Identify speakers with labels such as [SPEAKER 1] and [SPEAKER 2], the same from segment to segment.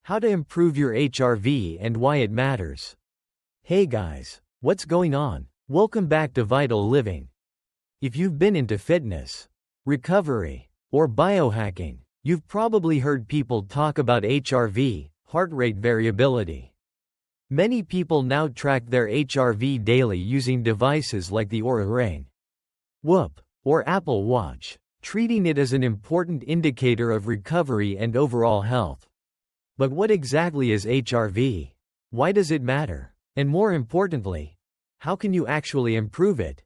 [SPEAKER 1] How to improve your HRV and why it matters. Hey guys, what's going on? Welcome back to Vital Living. If you've been into fitness, recovery, or biohacking, you've probably heard people talk about HRV, heart rate variability. Many people now track their HRV daily using devices like the Oura Ring, Whoop, or Apple Watch, treating it as an important indicator of recovery and overall health. But what exactly is HRV? Why does it matter? And more importantly, how can you actually improve it?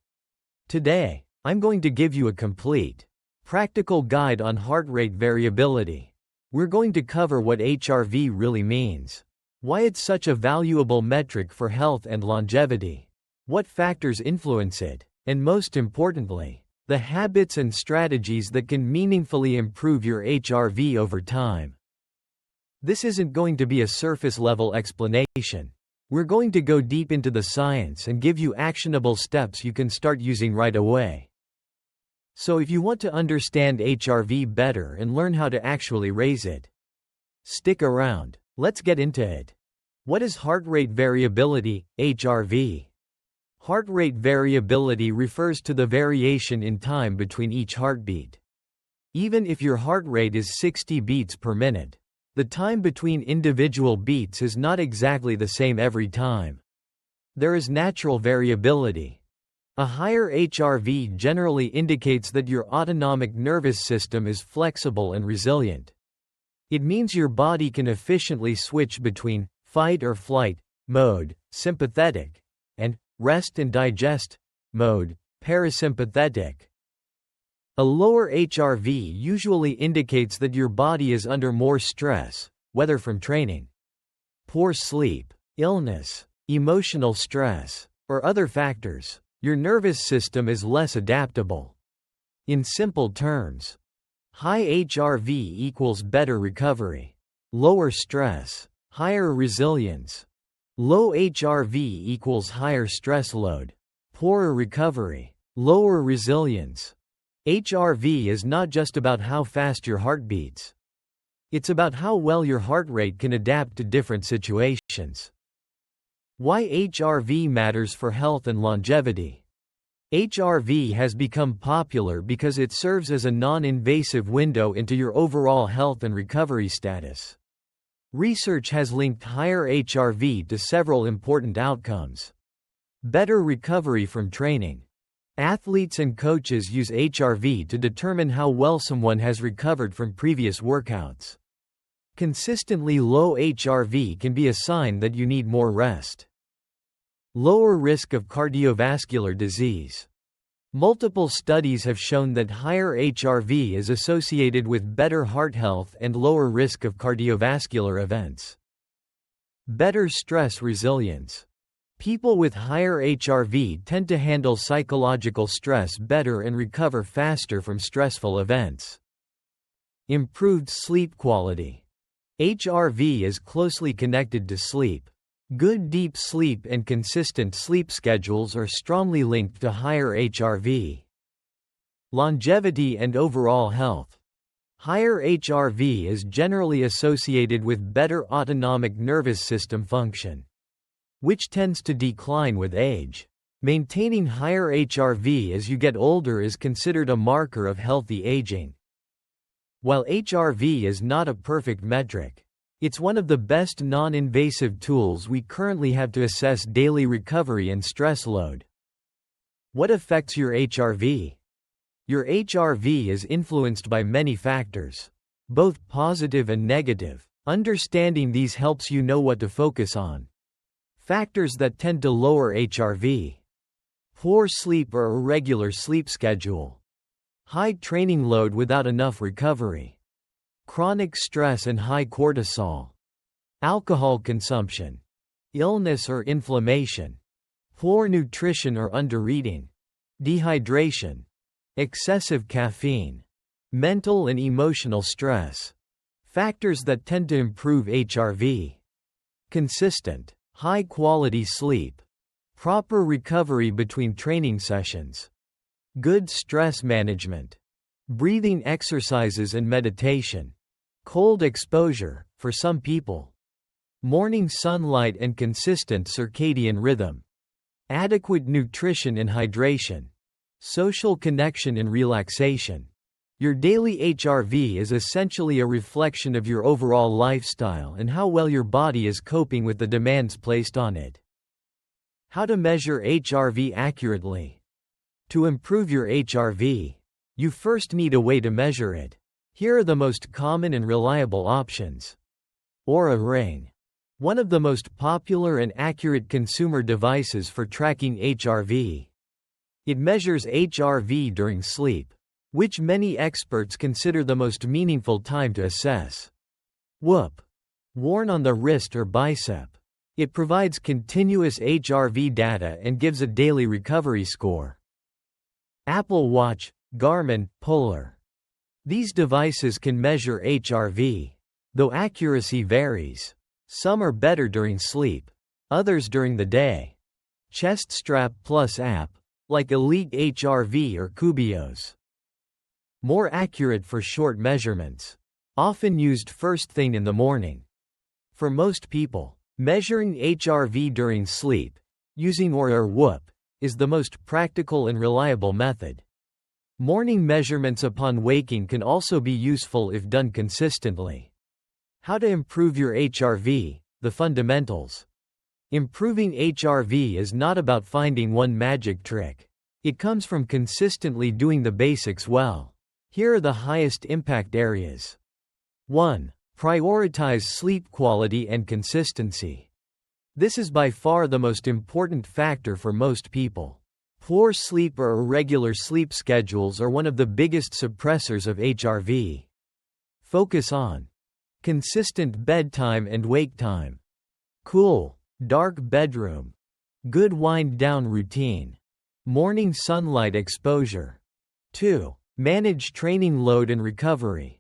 [SPEAKER 1] Today, I'm going to give you a complete, practical guide on heart rate variability. We're going to cover what HRV really means, why it's such a valuable metric for health and longevity, what factors influence it, and most importantly, the habits and strategies that can meaningfully improve your HRV over time. This isn't going to be a surface-level explanation. We're going to go deep into the science and give you actionable steps you can start using right away. So if you want to understand HRV better and learn how to actually raise it, stick around. Let's get into it. What is heart rate variability, HRV? Heart rate variability refers to the variation in time between each heartbeat. Even if your heart rate is 60 beats per minute, the time between individual beats is not exactly the same every time. There is natural variability. A higher HRV generally indicates that your autonomic nervous system is flexible and resilient. It means your body can efficiently switch between fight or flight mode, sympathetic, and rest and digest mode, parasympathetic. A lower HRV usually indicates that your body is under more stress, whether from training, poor sleep, illness, emotional stress, or other factors. Your nervous system is less adaptable. In simple terms, high HRV equals better recovery, lower stress, higher resilience. Low HRV equals higher stress load, poorer recovery, lower resilience. HRV is not just about how fast your heart beats. It's about how well your heart rate can adapt to different situations. Why HRV matters for health and longevity. HRV has become popular because it serves as a non-invasive window into your overall health and recovery status. Research has linked higher HRV to several important outcomes. Better recovery from training. Athletes and coaches use HRV to determine how well someone has recovered from previous workouts. Consistently low HRV can be a sign that you need more rest. Lower risk of cardiovascular disease. Multiple studies have shown that higher HRV is associated with better heart health and lower risk of cardiovascular events. Better stress resilience. People with higher HRV tend to handle psychological stress better and recover faster from stressful events. Improved sleep quality. HRV is closely connected to sleep. Good deep sleep and consistent sleep schedules are strongly linked to higher HRV. Longevity and overall health. Higher HRV is generally associated with better autonomic nervous system function, which tends to decline with age. Maintaining higher HRV as you get older is considered a marker of healthy aging. While HRV is not a perfect metric, it's one of the best non-invasive tools we currently have to assess daily recovery and stress load. What affects your HRV? Your HRV is influenced by many factors, both positive and negative. Understanding these helps you know what to focus on. Factors that tend to lower HRV. Poor sleep or irregular sleep schedule. High training load without enough recovery. Chronic stress and high cortisol. Alcohol consumption. Illness or inflammation. Poor nutrition or undereating. Dehydration. Excessive caffeine. Mental and emotional stress. Factors that tend to improve HRV. Consistent, high-quality sleep. Proper recovery between training sessions. Good stress management. Breathing exercises and meditation. Cold exposure, for some people, Morning sunlight and consistent circadian rhythm. Adequate nutrition and hydration. Social connection and relaxation. Your daily HRV is essentially a reflection of your overall lifestyle and how well your body is coping with the demands placed on it. How to measure HRV accurately. To improve your HRV, you first need a way to measure it. Here are the most common and reliable options. Oura Ring. One of the most popular and accurate consumer devices for tracking HRV. It measures HRV during sleep, which many experts consider the most meaningful time to assess. Whoop. Worn on the wrist or bicep. It provides continuous HRV data and gives a daily recovery score. Apple Watch, Garmin, Polar. These devices can measure HRV, though accuracy varies. Some are better during sleep, others during the day. Chest Strap Plus app, like Elite HRV or Cubios. More accurate for short measurements. Often used first thing in the morning. For most people, measuring HRV during sleep, using Oura or Whoop, is the most practical and reliable method. Morning measurements upon waking can also be useful if done consistently. How to improve your HRV, the fundamentals. Improving HRV is not about finding one magic trick. It comes from consistently doing the basics well. Here are the highest impact areas. 1. Prioritize sleep quality and consistency. This is by far the most important factor for most people. Poor sleep or irregular sleep schedules are one of the biggest suppressors of HRV. Focus on consistent bedtime and wake time. Cool, dark bedroom. Good wind-down routine. Morning sunlight exposure. 2. Manage training load and recovery.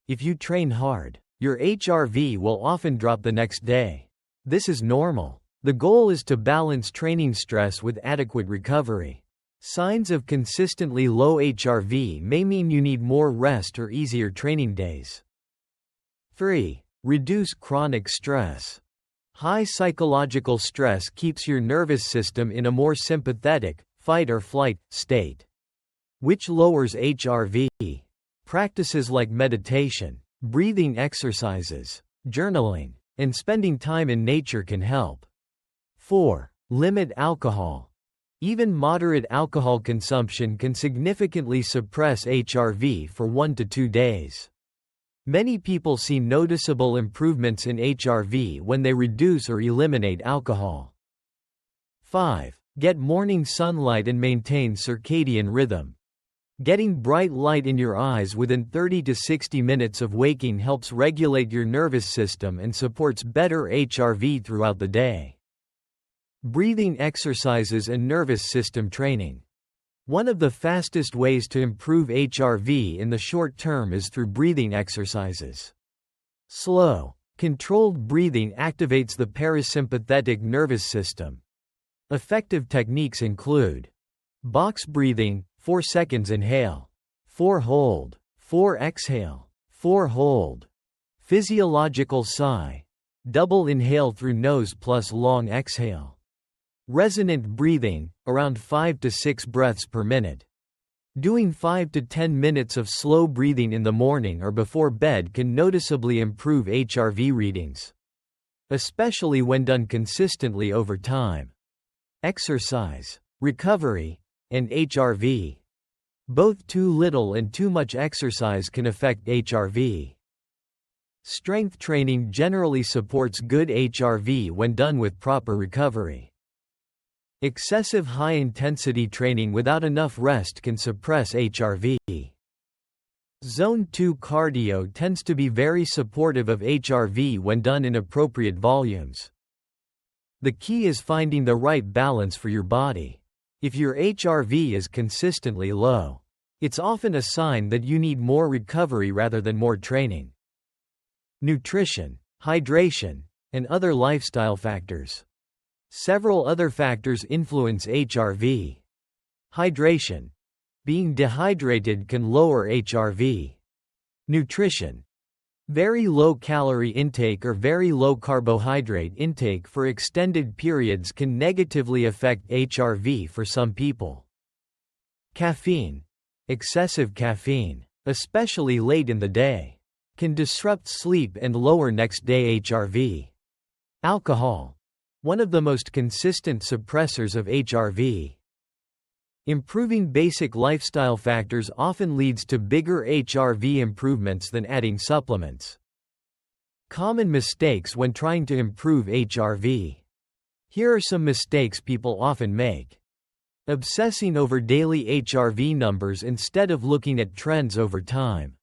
[SPEAKER 1] If you train hard, your HRV will often drop the next day. This is normal. The goal is to balance training stress with adequate recovery. Signs of consistently low HRV may mean you need more rest or easier training days. 3. Reduce chronic stress. High psychological stress keeps your nervous system in a more sympathetic, fight or flight, state, which lowers HRV. Practices like meditation, breathing exercises, journaling, and spending time in nature can help. 4. Limit alcohol. Even moderate alcohol consumption can significantly suppress HRV for 1 to 2 days. Many people see noticeable improvements in HRV when they reduce or eliminate alcohol. 5. Get morning sunlight and maintain circadian rhythm. Getting bright light in your eyes within 30 to 60 minutes of waking helps regulate your nervous system and supports better HRV throughout the day. Breathing exercises and nervous system training. One of the fastest ways to improve HRV in the short term is through breathing exercises. Slow, controlled breathing activates the parasympathetic nervous system. Effective techniques include box breathing, 4 seconds inhale, 4 hold, 4 exhale, 4 hold. Physiological sigh, double inhale through nose plus long exhale. Resonant breathing, around 5 to 6 breaths per minute. Doing 5 to 10 minutes of slow breathing in the morning or before bed can noticeably improve HRV readings, especially when done consistently over time. Exercise, recovery, and HRV. Both too little and too much exercise can affect HRV. Strength training generally supports good HRV when done with proper recovery. Excessive high-intensity training without enough rest can suppress HRV. Zone 2 cardio tends to be very supportive of HRV when done in appropriate volumes. The key is finding the right balance for your body. If your HRV is consistently low, it's often a sign that you need more recovery rather than more training. Nutrition, hydration, and other lifestyle factors. Several other factors influence HRV. Hydration. Being dehydrated can lower HRV. Nutrition. Very low calorie intake or very low carbohydrate intake for extended periods can negatively affect HRV for some people. Caffeine. Excessive caffeine, especially late in the day, can disrupt sleep and lower next-day HRV. Alcohol. One of the most consistent suppressors of HRV. Improving basic lifestyle factors often leads to bigger HRV improvements than adding supplements. Common mistakes when trying to improve HRV. Here are some mistakes people often make. Obsessing over daily HRV numbers instead of looking at trends over time.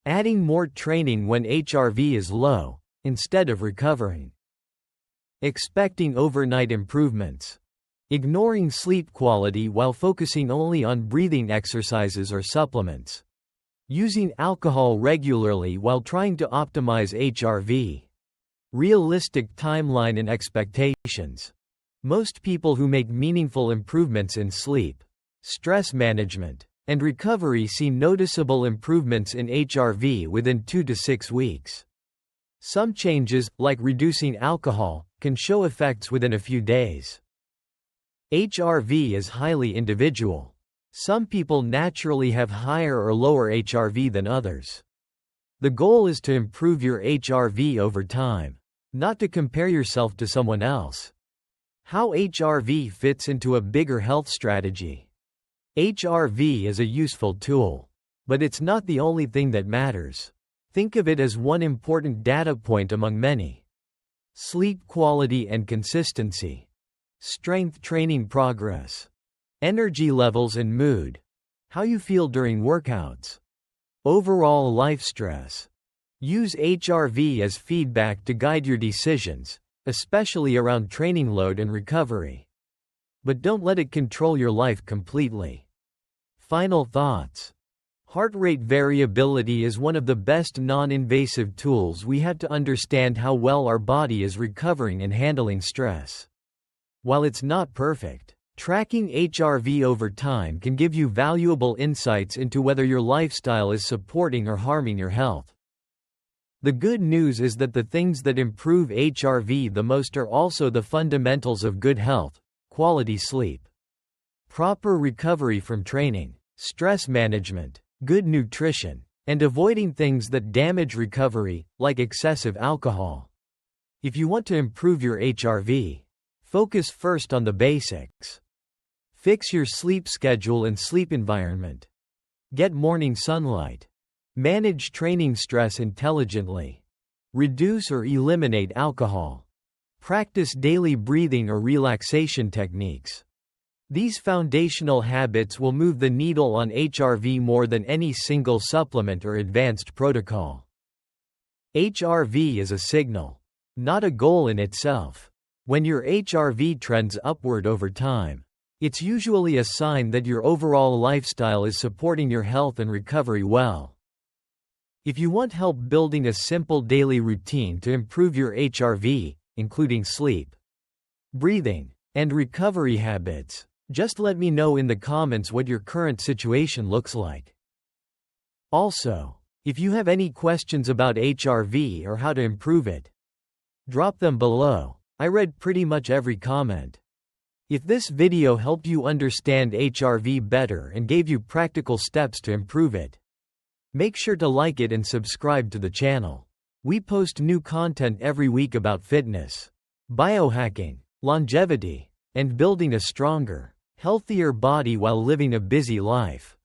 [SPEAKER 1] Adding more training when HRV is low, instead of recovering. Expecting overnight improvements. Ignoring sleep quality while focusing only on breathing exercises or supplements. Using alcohol regularly while trying to optimize HRV. Realistic timeline and expectations. Most people who make meaningful improvements in sleep, stress management, and recovery see noticeable improvements in HRV within 2 to 6 weeks. Some changes, like reducing alcohol, can show effects within a few days. HRV is highly individual. Some people naturally have higher or lower HRV than others. The goal is to improve your HRV over time, not to compare yourself to someone else. How HRV fits into a bigger health strategy. HRV is a useful tool, but it's not the only thing that matters. Think of it as one important data point among many. Sleep quality and consistency. Strength training progress. Energy levels and mood. How you feel during workouts. Overall life stress. Use HRV as feedback to guide your decisions, especially around training load and recovery. But don't let it control your life completely. Final thoughts. Heart rate variability is one of the best non-invasive tools we have to understand how well our body is recovering and handling stress. While it's not perfect, tracking HRV over time can give you valuable insights into whether your lifestyle is supporting or harming your health. The good news is that the things that improve HRV the most are also the fundamentals of good health: quality sleep, proper recovery from training, stress management, good nutrition, and avoiding things that damage recovery, like excessive alcohol. If you want to improve your HRV, focus first on the basics. Fix your sleep schedule and sleep environment. Get morning sunlight. Manage training stress intelligently. Reduce or eliminate alcohol. Practice daily breathing or relaxation techniques. These foundational habits will move the needle on HRV more than any single supplement or advanced protocol. HRV is a signal, not a goal in itself. When your HRV trends upward over time, it's usually a sign that your overall lifestyle is supporting your health and recovery well. If you want help building a simple daily routine to improve your HRV, including sleep, breathing, and recovery habits, just let me know in the comments what your current situation looks like. Also, if you have any questions about HRV or how to improve it, drop them below. I read pretty much every comment. If this video helped you understand HRV better and gave you practical steps to improve it, make sure to like it and subscribe to the channel. We post new content every week about fitness, biohacking, longevity, and building a stronger, healthier body while living a busy life.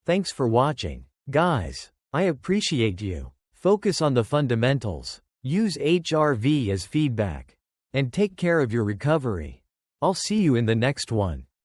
[SPEAKER 1] Thanks for watching, guys. I appreciate you. Focus on the fundamentals, use HRV as feedback, and take care of your recovery. I'll see you in the next one.